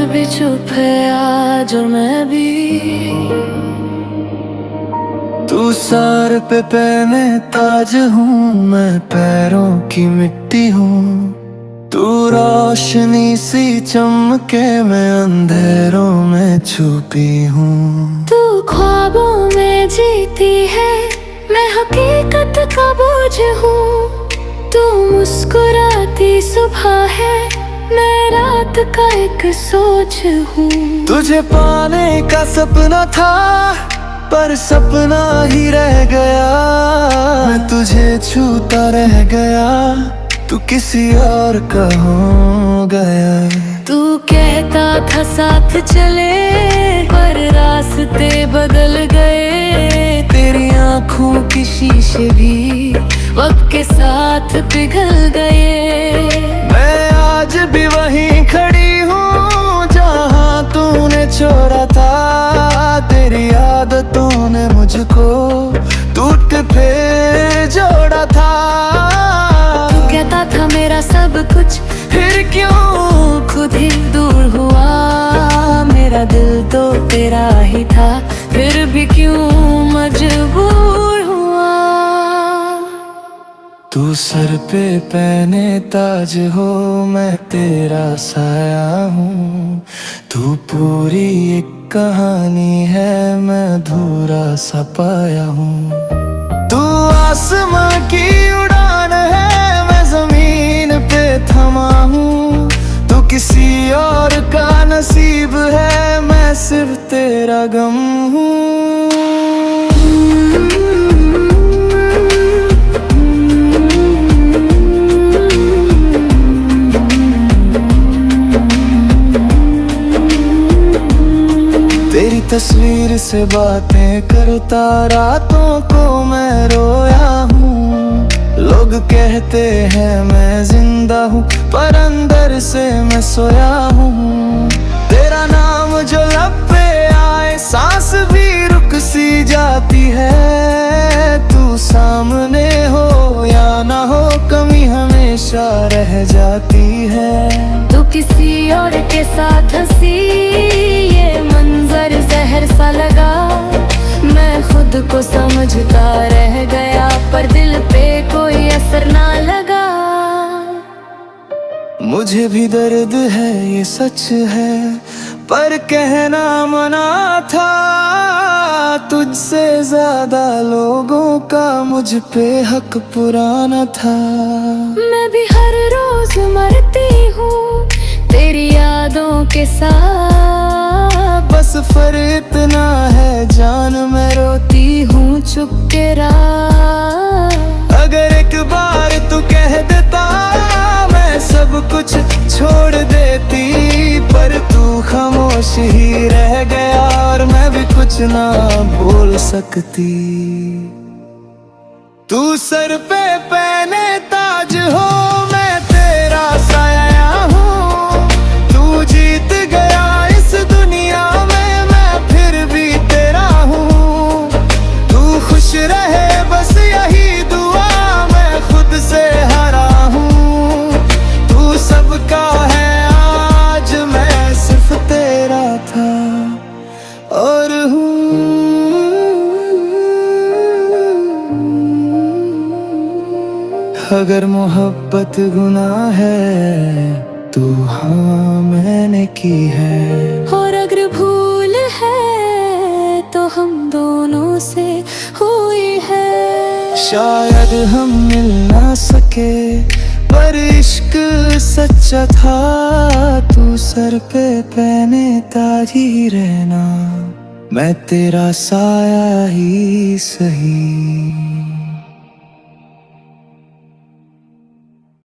भी चुप है आज और मैं भी। तू सर पे पहने ताज हूँ, मैं पैरों की मिट्टी हूँ। तू रोशनी सी चमके, मैं अंधेरों में छुपी हूँ। तू ख्वाबों में जीती है, मैं हकीकत का बोझ हूँ। तू मुस्कुराती सुबह है, मैं रात का एक सोच हूँ। तुझे पाने का सपना था, पर सपना ही रह गया। मैं तुझे छूता रह गया, तू किसी और का हो गया। तू कहता था साथ चले, पर रास्ते बदल गए। तेरी आंखों की शीशे भी वक्त के साथ पिघल गए। मैं आज भी वहीं खड़ी हूँ, जहाँ तूने छोड़ा था। तेरी आदतों ने मुझको टूट पे जोड़ा था। तू कहता था मेरा सब कुछ, फिर क्यों खुद ही दूर हुआ। मेरा दिल तो तेरा ही था, फिर भी क्यों मजबूर हुआ। तू सर पे पहने ताज हो, मैं तेरा साया हूँ। तू पूरी एक कहानी है, मैं अधूरा सा पाया हूँ। तू आसमां की उड़ान है, मैं जमीन पे थमा हूँ। तू किसी और का नसीब है, मैं सिर्फ तेरा गम हूँ। तेरी तस्वीर से बातें करता रातों को मैं रोया हूँ। लोग कहते हैं मैं जिंदा हूँ, पर अंदर से मैं सोया हूँ। तेरा नाम जो लब पे आए, सांस भी रुक सी जाती है। तू सामने हो या ना हो, कमी हमेशा रह जाती है। तू किसी और के साथ हंसी, ये मंजर जहर सा लगा। मैं खुद को समझता रह गया, पर दिल पे कोई असर ना लगा। मुझे भी दर्द है ये सच है, पर कहना मना था। तुझसे ज्यादा लोगों का मुझ पे हक पुराना था। मैं भी हर रोज मरती हूँ तेरी यादों के साथ। बस फर्क इतना है जान, मैं रोती हूँ चुप के रात। अगर एक बार तू कह देता, मैं सब कुछ छोड़ देती। पर तू खामोश ही रह गया, और मैं भी कुछ ना बोल सकती। तू सर पे पहने ताज हो, मैं तेरा साया हूँ। तू जीत गया इस दुनिया में, मैं फिर भी तेरा हूँ। तू खुश रहे बस यही दुआ, मैं खुद से हारा हूँ। तू सबका है आज, मैं सिर्फ तेरा था और हूँ। अगर मोहब्बत गुनाह है, तो हाँ मैंने की है। और अगर भूल है, तो हम दोनों से हुई है। शायद हम मिल ना सके, पर इश्क सच्चा था। तू सर पे पहने ताज ही रहना, मैं तेरा साया ही सही।